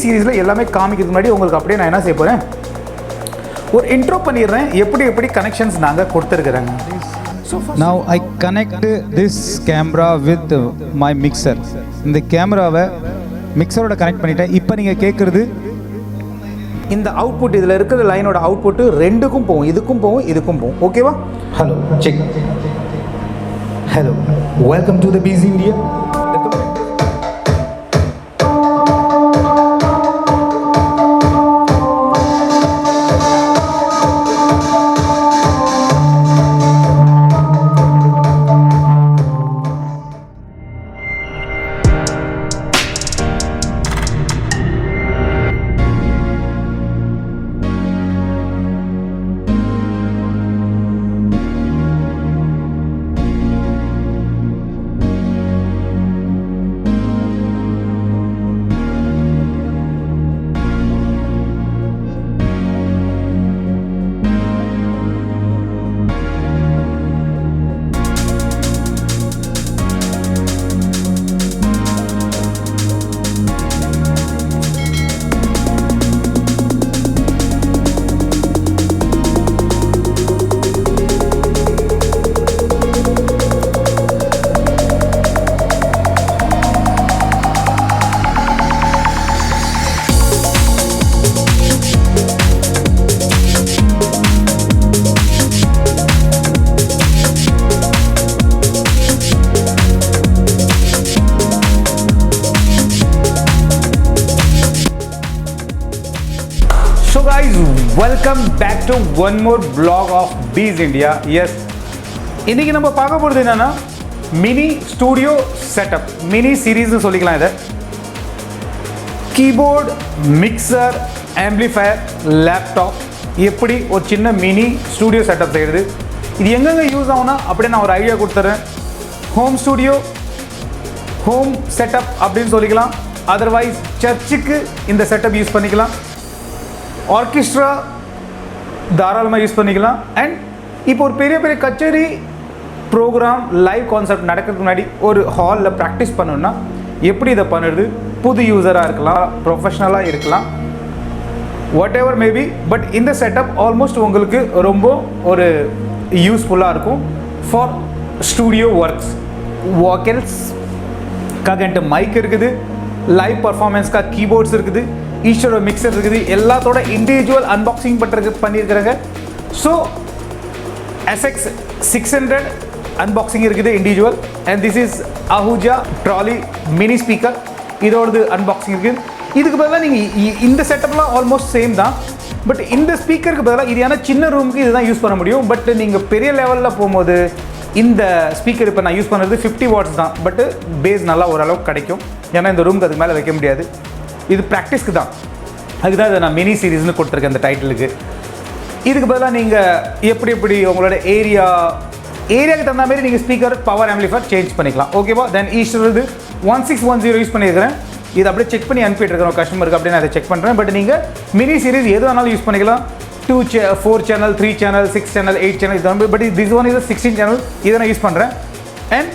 சீரீஸில் எல்லாமே காமிக்கிறதுக்கு முன்னாடி உங்களுக்கு அப்படியே நான் என்ன செய்ய போகிறேன், ஒரு இன்ட்ரோ பண்ணிடுறேன் எப்படி கனெக்ஷன்ஸ் நாங்கள் கொடுத்துருக்குறேங்க. Now I connect this camera with my mixer. இந்த கேமராவை மிக்சரோட கனெக்ட் பண்ணிட்டேன். இப்போ நீங்கள் கேட்குறது இந்த அவுட்புட், இதில் இருக்கிற லைனோட அவுட்புட்டு ரெண்டுக்கும் போகும், இதுக்கும் போகும் இதுக்கும் போகும். ஓகேவா? Hello check. Hello, welcome to the peace India. So guys, welcome back to one more vlog of Bees India. Yes, இன்னைக்கு நம்ம பார்க்க போகிறது என்னன்னா மினி ஸ்டூடியோ செட்டப், மினி சீரீஸ்னு சொல்லிக்கலாம். இதை கீபோர்டு, மிக்சர், ஆம்பிளிஃபயர், லேப்டாப், எப்படி ஒரு சின்ன மினி ஸ்டூடியோ செட்டப் செய்கிறது, இது எங்கெங்கே யூஸ் ஆகும்னா அப்படியே நான் ஒரு ஐடியா கொடுத்துட்றேன். ஹோம் ஸ்டூடியோ, ஹோம் செட்டப் அப்படின்னு சொல்லிக்கலாம். அதர்வைஸ் சர்ச்சுக்கு இந்த செட்டப் யூஸ் பண்ணிக்கலாம், ஆர்கெஸ்ட்ரா தாராளமாக யூஸ் பண்ணிக்கலாம். அண்ட் இப்போ ஒரு பெரிய கச்சேரி ப்ரோக்ராம், லைவ் கான்செப்ட் நடக்கிறதுக்கு முன்னாடி ஒரு ஹாலில் ப்ராக்டிஸ் பண்ணணுன்னா எப்படி இதை பண்ணுறது, புது யூஸராக இருக்கலாம், ப்ரொஃபஷ்னலாக இருக்கலாம், வாட் எவர் மேபி. பட் இந்த செட்டப் ஆல்மோஸ்ட் உங்களுக்கு ரொம்ப ஒரு யூஸ்ஃபுல்லாக இருக்கும் ஃபார் ஸ்டூடியோ ஒர்க்ஸ். வாக்கல்ஸ்க்காக என்கிட்ட மைக் இருக்குது, லைவ் பர்ஃபார்மன்ஸ்க்காக கீபோர்ட்ஸ் இருக்குது, ஈஸ்டரோட மிக்சர் இருக்குது, எல்லாத்தோட இண்டிவிஜுவல் அன்பாக்சிங் பண்ணியிருக்கிறாங்க. ஸோ SX 600 அன்பாக்சிங் இருக்குது individual. And this is Ahuja trolley mini speaker, இதோடது அன்பாக்சிங் இருக்குது. இதுக்கு பதிலாக நீங்கள் இந்த செட்டப்லாம் ஆல்மோஸ்ட் சேம் தான். பட் இந்த ஸ்பீக்கருக்கு பதிலாக இது ஏன்னா சின்ன ரூமுக்கு இதுதான் யூஸ் பண்ண முடியும். பட் நீங்கள் பெரிய லெவலில் போகும்போது இந்த ஸ்பீக்கர் இப்போ நான் யூஸ் பண்ணுறது 50 வாட்ஸ் தான். பட்டு பேஸ் நல்லா ஓரளவுக்கு கிடைக்கும், ஏன்னா இந்த ரூமுக்கு அதுக்கு மேலே வைக்க முடியாது. இது ப்ராக்டிஸ்க்கு தான், அதுதான் இதை நான் மினி சீரீஸ்னு கொடுத்துருக்கேன் இந்த டைட்டிலுக்கு. இதுக்கு பதிலாக நீங்கள் எப்படி உங்களோட ஏரியாவுக்கு தகுந்த மாதிரி நீங்கள் ஸ்பீக்கர், பவர் ஆம்பிளிஃபயர் சேஞ்ச் பண்ணிக்கலாம். ஓகேவா? தென் ஈஸ்டர் 1610 யூஸ் பண்ணியிருக்கிறேன். இது அப்படியே செக் பண்ணி அனுப்பிட்டுருக்கேன் கஸ்டமருக்கு, அப்படியே நான் அதை செக் பண்ணுறேன். பட் நீங்கள் மினி சீரீஸ் எது வேணாலும் யூஸ் பண்ணிக்கலாம். 4 சேனல், 3 சேனல், 6 சேனல், 8 சேனல், இது but this one is 16 channel, இதை நான் யூஸ் பண்ணுறேன். அண்ட்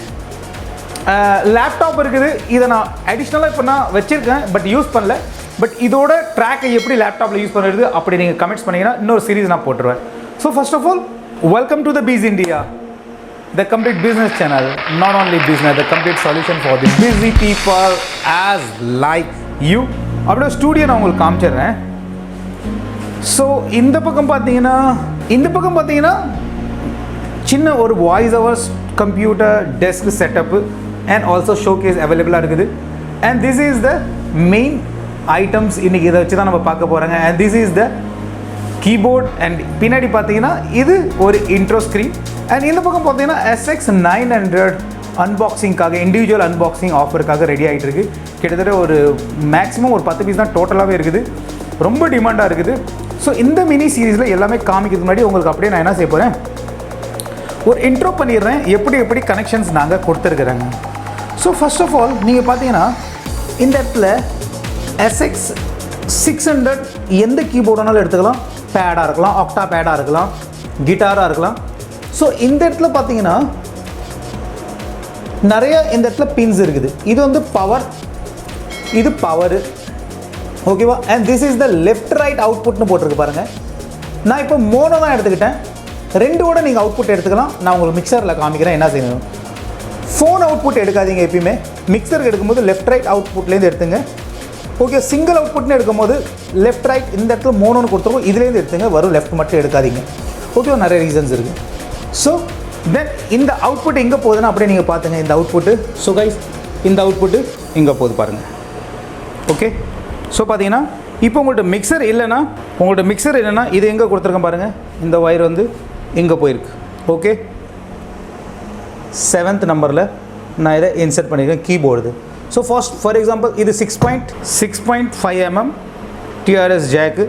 லேப்டாப் இருக்குது, இதை நான் அடிஷ்னலாக இப்போ நான் வச்சுருக்கேன் பட் யூஸ் பண்ணல. பட் இதோட ட்ராக்கை எப்படி லேப்டாப்பில் யூஸ் பண்ணுறது அப்படி நீங்கள் கமெண்ட்ஸ் பண்ணிங்கன்னா இன்னொரு சீரீஸ் நான் போட்டுருவேன். So first of all, welcome to the peace India, the complete business channel. Not only business, the complete solution for the busy people as like you. அப்படியே ஸ்டூடியோ நான் உங்களுக்கு காமிச்சிடுறேன். ஸோ இந்த பக்கம் பார்த்தீங்கன்னா சின்ன ஒரு voice over computer desk setup and also showcase அவைலபிளாக இருக்குது. And this is the main items. இன்றைக்கி இதை வச்சு தான் நம்ம பார்க்க போகிறாங்க. And this is the keyboard. And பின்னாடி பார்த்தீங்கன்னா இது ஒரு இன்ட்ரோ ஸ்க்ரீன். அண்ட் இந்த பக்கம் பார்த்தீங்கன்னா SX 900 அன்பாக்சிங்காக, இண்டிவிஜுவல் அன்பாக்சிங் ஆஃபருக்காக ரெடி ஆகிட்டு இருக்குது. கிட்டத்தட்ட ஒரு மேக்ஸிமம் ஒரு 10 பீஸ் தான் டோட்டலாகவே இருக்குது, ரொம்ப டிமாண்டாக இருக்குது. ஸோ இந்த மினி சீரீஸில் எல்லாமே காமிக்கிறதுக்கு முன்னாடி உங்களுக்கு அப்படியே நான் என்ன செய்ய போகிறேன், ஒரு இன்ட்ரோ பண்ணிடுறேன் எப்படி கனெக்ஷன்ஸ் நாங்கள் கொடுத்துருக்குறேங்க. ஸோ ஃபர்ஸ்ட் ஆஃப் ஆல் நீங்கள் பார்த்தீங்கன்னா இந்த இடத்துல SX 600 எந்த கீபோர்டுனாலும் எடுத்துக்கலாம். பேடாக இருக்கலாம், ஆக்டா பேடாக இருக்கலாம், கிட்டாராக இருக்கலாம். ஸோ இந்த இடத்துல பார்த்தீங்கன்னா நிறைய இந்த இடத்துல பின்ஸ் இருக்குது. இது வந்து பவர், இது பவரு, ஓகேவா. And this is the left right அவுட்புட்னு போட்டிருக்கு பாருங்கள். நான் இப்போ மோனோ தான் எடுத்துக்கிட்டேன், ரெண்டோட நீங்கள் அவுட்புட் எடுத்துக்கலாம். நான் உங்களுக்கு மிக்சரில் காமிக்கிறேன் என்ன செய்யணும். ஃபோன் அவுட்புட் எடுக்காதீங்க எப்பயுமே. மிக்சருக்கு எடுக்கும்போது லெஃப்ட் ரைட் அவுட்புட்லேருந்து எடுத்துங்க. ஓகே, சிங்கிள் அவுட்புட்னு எடுக்கும்போது லெஃப்ட் ரைட் இந்த இடத்துல மோனோன்னு கொடுத்துருக்கோம், இதுலேருந்து எடுத்துங்க, வரும் லெஃப்ட் மட்டும் எடுக்காதீங்க. ஓகே, நிறைய ரீசன்ஸ் இருக்குது. ஸோ தென் இந்த அவுட்புட் எங்கே போகுதுன்னா அப்படியே நீங்கள் பார்த்துங்க இந்த அவுட்புட்டு. ஸோ கைஸ், இந்த அவுட்புட்டு இங்கே போகுது பாருங்கள். ஓகே, ஸோ பார்த்தீங்கன்னா இப்போ உங்கள்கிட்ட மிக்சர் இல்லைன்னா இது எங்கே கொடுத்துருக்கேன் பாருங்கள். இந்த ஒயர் வந்து இங்கே போயிருக்கு. ஓகே, 7th நம்பரில் நான் இதை இன்சர்ட் பண்ணியிருக்கேன் கீபோர்டு. ஸோ ஃபார் எக்ஸாம்பிள் இது 6.5 mm டிஆர்எஸ் ஜேக்கு.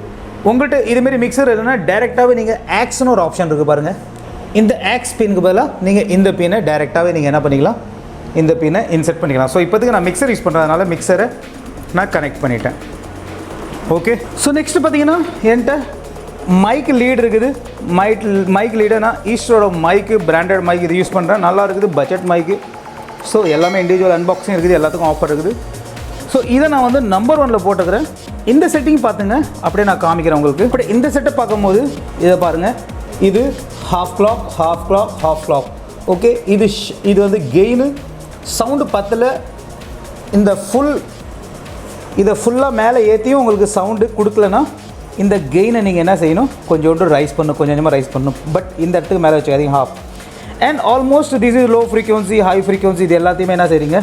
உங்கள்கிட்ட இதுமாரி மிக்சர் இல்லைன்னா டேரெக்டாகவே நீங்கள் ஆக்ஸ்னு ஒரு ஆப்ஷன் இருக்குது பாருங்கள். இந்த ஆக்ஸ் பின்னுக்கு பதிலாக நீங்கள் இந்த பின்னை டேரெக்டாகவே நீங்கள் என்ன பண்ணிக்கலாம், இந்த பின்னை இன்சர்ட் பண்ணிக்கலாம். ஸோ இப்போதைக்கு நான் மிக்சர் யூஸ் பண்ணுறதுனால மிக்சரை நான் கனெக்ட் பண்ணிட்டேன். ஓகே, ஸோ நெக்ஸ்ட்டு பார்த்தீங்கன்னா என்கிட்ட மைக் லீடு இருக்குது. மைக் லீடை நான் ஈஸ்டரோட மைக்கு, பிராண்டட் மைக் இது யூஸ் பண்ணுறேன். நல்லா இருக்குது, பட்ஜெட் மைக்கு. ஸோ எல்லாமே இண்டிவிஜுவல் அன்பாக்சிங் இருக்குது, எல்லாத்துக்கும் ஆஃபர் இருக்குது. ஸோ இதை நான் வந்து நம்பர் 1ல் போட்டுக்கிறேன். இந்த செட்டிங் பார்த்துங்க, அப்படியே நான் காமிக்கிறேன் உங்களுக்கு. இப்படி இந்த செட்டை பார்க்கும்போது இதை பாருங்கள், இது ஹாஃப் கிளாக். ஓகே, இது வந்து கெயினு சவுண்டு 10ல். இதை ஃபுல்லாக மேலே ஏற்றியும் உங்களுக்கு சவுண்டு கொடுக்கலன்னா இந்த கெயினை நீங்கள் என்ன செய்யணும், கொஞ்சோண்டு கொஞ்சமாக ரைஸ் பண்ணணும். பட் இந்த இடத்துக்கு மேலே வச்சுக்காதீங்க, half. And almost this is low frequency, high frequency, இது எல்லாத்தையுமே என்ன செய்றீங்க,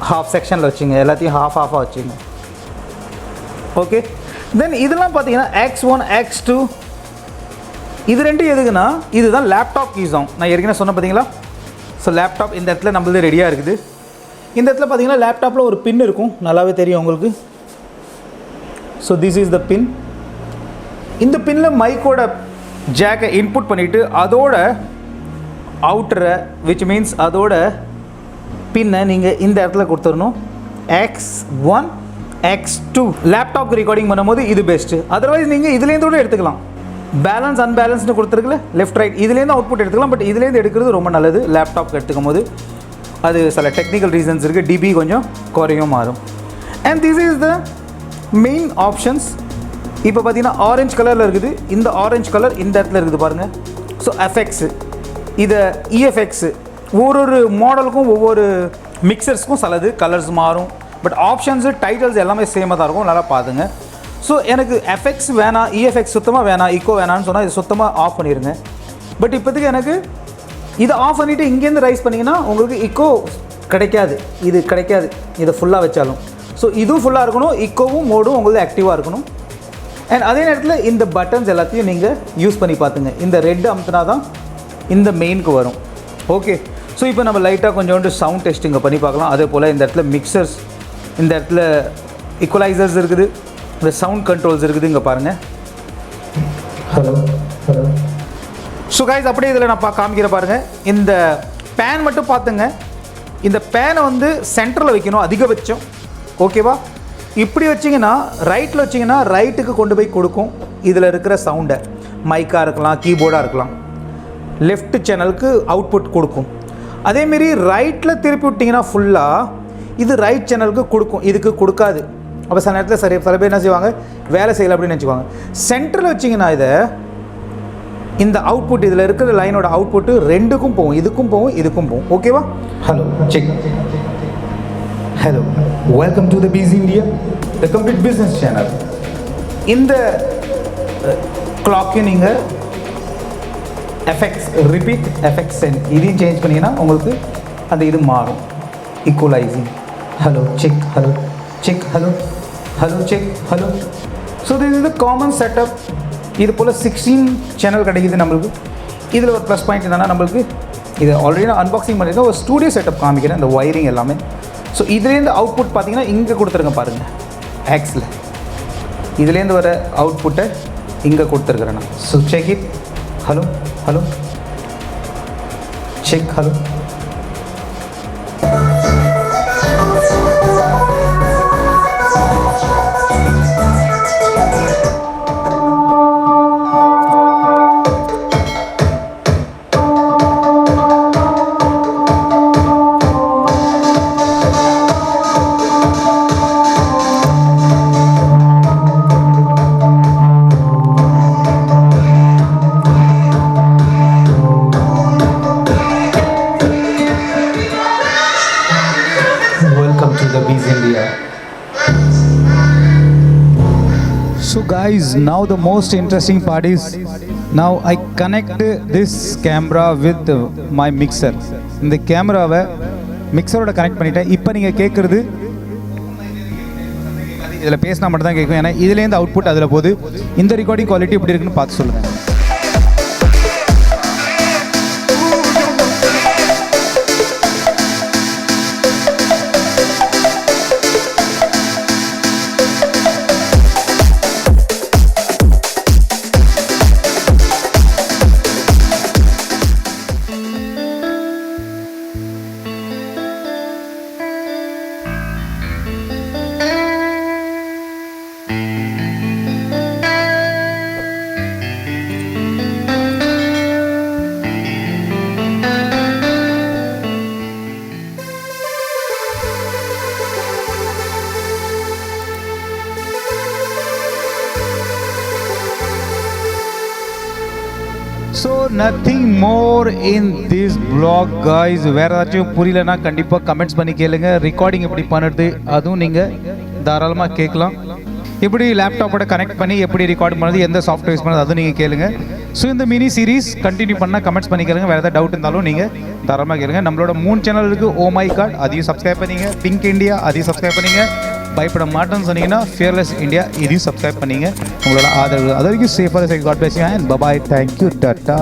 ஹாஃப் செக்ஷனில் வச்சுங்க, எல்லாத்தையும் ஹாஃபாக வச்சுங்க. ஓகே, தென் இதெல்லாம் பார்த்தீங்கன்னா X1 X2 இது ரெண்டும் எதுக்குன்னா இதுதான் லேப்டாப் கீஸ் ஆகும். நான் ஏற்கனவே சொன்ன பார்த்தீங்களா. ஸோ லேப்டாப் இந்த இடத்துல நம்மளது ரெடியாக இருக்குது. இந்த இடத்துல பார்த்தீங்கன்னா லேப்டாப்பில் ஒரு பின் இருக்கும், நல்லாவே தெரியும் உங்களுக்கு. ஸோ திஸ் இஸ் த பின். இந்த பின்னில் மைக்கோட ஜேக்கை இன்புட் பண்ணிவிட்டு அதோட அவுட்டரை விச் மீன்ஸ் அதோட பின்னை நீங்கள் இந்த இடத்துல கொடுத்துடணும். X1 X2 லேப்டாப் ரெக்கார்டிங் பண்ணும்போது இது பெஸ்ட்டு. அதர்வைஸ் நீங்கள் இதுலேருந்து கூட எடுத்துக்கலாம். பேலன்ஸ் அன்பேலன்ஸ்னு கொடுத்துருக்குல லெஃப்ட் ரைட், இதுலேருந்து அவுட்புட் எடுத்துக்கலாம். பட் இதுலேருந்து எடுக்கிறது ரொம்ப நல்லது. லேப்டாப் எடுத்துக்கும் போது அது சில டெக்னிக்கல் ரீசன்ஸ் இருக்குது, டிபி கொஞ்சம் குறையும் மாறும். And this is the main options. இப்போ பார்த்தீங்கன்னா ஆரஞ்சு கலரில் இருக்குது. இந்த ஆரஞ்சு கலர் இந்த இடத்துல இருக்குது பாருங்கள். ஸோ எஃப்எக்ஸு, இதை இஎஃப்எக்ஸு, ஒரு மாடலுக்கும் ஒவ்வொரு மிக்சர்ஸ்க்கும் சிலது கலர்ஸ் மாறும். பட் ஆப்ஷன்ஸு டைட்டில்ஸ் எல்லாமே சேமாக தான் இருக்கும், நல்லா பார்த்துங்க. ஸோ எனக்கு எஃப்எக்ஸ் வேணாம், இஎஃப்எக்ஸ் சுத்தமாக வேணாம், இக்கோ வேணான்னு சொன்னால் இது சுத்தமாக ஆஃப் பண்ணிடுங்க. பட் இப்போதைக்கு எனக்கு இதை ஆஃப் பண்ணிவிட்டு இங்கேருந்து ரைஸ் பண்ணிங்கன்னா உங்களுக்கு இக்கோ கிடைக்காது, இது கிடைக்காது இதை ஃபுல்லாக வச்சாலும். ஸோ இதுவும் ஃபுல்லாக இருக்கணும், இக்கோவும் மோடும் உங்களுக்கு ஆக்டிவாக இருக்கணும். அண்ட் அதே நேரத்தில் இந்த பட்டன்ஸ் எல்லாத்தையும் நீங்கள் யூஸ் பண்ணி பார்த்துங்க. இந்த ரெட் அமுத்துனா தான் இந்த மெயினுக்கு வரும். ஓகே, ஸோ இப்போ நம்ம லைட்டாக கொஞ்சோண்டு சவுண்ட் டெஸ்டிங்கை பண்ணி பார்க்கலாம். அதே போல் இந்த இடத்துல மிக்சர்ஸ், இந்த இடத்துல ஈக்குவலைசர்ஸ் இருக்குது, இந்த சவுண்ட் கண்ட்ரோல்ஸ் இருக்குது. இங்கே பாருங்கள். ஹலோ. ஸோ கைஸ், அப்படியே இதில் நான் காமிக்கிற பாருங்கள். இந்த பேன் மட்டும் பார்த்துங்க. இந்த பேனை வந்து சென்டரில் வைக்கணும் அதிகபட்சம். ஓகேவா, இப்படி வச்சிங்கன்னா ரைட்டில் வச்சிங்கன்னா ரைட்டுக்கு கொண்டு போய் கொடுக்கும் இதில் இருக்கிற சவுண்டை. மைக்காக இருக்கலாம், கீபோர்டாக இருக்கலாம். லெஃப்ட் சேனலுக்கு அவுட்புட் கொடுக்கும். அதேமாரி ரைட்டில் திருப்பி விட்டிங்கன்னா ஃபுல்லாக இது ரைட் சேனலுக்கு கொடுக்கும், இதுக்கு கொடுக்காது. அப்போ சில நேரத்தில் சில பேர் என்ன செய்வாங்க, வேலை செய்யலை அப்படின்னு நினச்சிக்குவாங்க. சென்டரில் வச்சிங்கன்னா இதை இந்த அவுட்புட் இதில் இருக்கிற லைனோட அவுட்புட்டு ரெண்டுக்கும் போகும், இதுக்கும் போகும், இதுக்கும் போகும். ஓகேவா. Hello, check. Hello, welcome to the busy India, the complete business channel. இந்த கிளாக்கையும் நீங்கள் எஃபெக்ட்ஸ் ரிப்பீட், எஃபெக்ட்ஸ் சென்ட் இதையும் சேஞ்ச் பண்ணிங்கன்னா உங்களுக்கு அந்த இது மாறும். Equalising. Hello, check. Hello, check. Hello, hello, check. Hello. So this is the common setup. இது போல் 16 channel கிடைக்குது நம்மளுக்கு. இதில் ஒரு ப்ளஸ் பாயிண்ட் என்னென்னா நம்மளுக்கு இது ஆல்ரெடி நான் அன்பாக்சிங் பண்ணியிருக்கேன், ஒரு ஸ்டூடியோ செட்டப் காமிக்கிறேன், இந்த ஒயரிங் எல்லாமே. ஸோ இதுலேருந்து அவுட்புட் பார்த்தீங்கன்னா இங்கே கொடுத்துருங்க பாருங்கள், ஆக்ஸில் இதுலேருந்து வர அவுட்புட்டை இங்கே கொடுத்துருக்குறேன் நான். So check it. Hello, hello, check. Hello. So guys, now the most interesting part is now I connect this camera with my mixer. இந்த கேமராவை மிக்சரோட கனெக்ட் பண்ணிட்டேன். இப்போ நீங்கள் கேட்குறது இதில் பேசினா மட்டும் தான் கேட்கும், ஏன்னா இதுலேருந்து அவுட்புட் அதில் போகுது. இந்த ரெக்கார்டிங் குவாலிட்டி எப்படி இருக்குன்னு பார்த்து சொல்லுங்கள். So nothing more in this blog guys. வேறு ஏதாச்சும் புரியலன்னா கண்டிப்பாக கமெண்ட்ஸ் பண்ணி கேளுங்க. ரெக்கார்டிங் எப்படி பண்ணுறது அதுவும் நீங்கள் தாராளமாக கேட்கலாம். எப்படி லேப்டாப்போட கனெக்ட் பண்ணி எப்படி ரெக்கார்ட் பண்ணுறது, எந்த சாஃப்ட்வேர் யூஸ் பண்ணுறது அதுவும் நீங்கள் கேளுங்க. ஸோ இந்த மினி சீரிஸ் கண்டினியூ பண்ணால் கமெண்ட்ஸ் பண்ணி கேளுங்க. வேறு ஏதாவது டவுட் இருந்தாலும் நீங்கள் தாராளமாக கேளுங்க. நம்மளோட 3 சேனல் இருக்குது. ஓ மை காட் அதையும் சப்ஸ்கிரைப் பண்ணிங்க, பிங்க் இண்டியா அதையும் சப்ஸ்கிரைப் பண்ணிங்க, பயப்பட மாட்டேன்னு சொன்னீங்கன்னா ஃபியர்லெஸ் இந்தியா இதையும் சப்ஸ்கிரைப் பண்ணிங்க. உங்களோட ஆதரவு அது வரைக்கும் சேஃபாக God bless you and bye bye. Thank you, tata.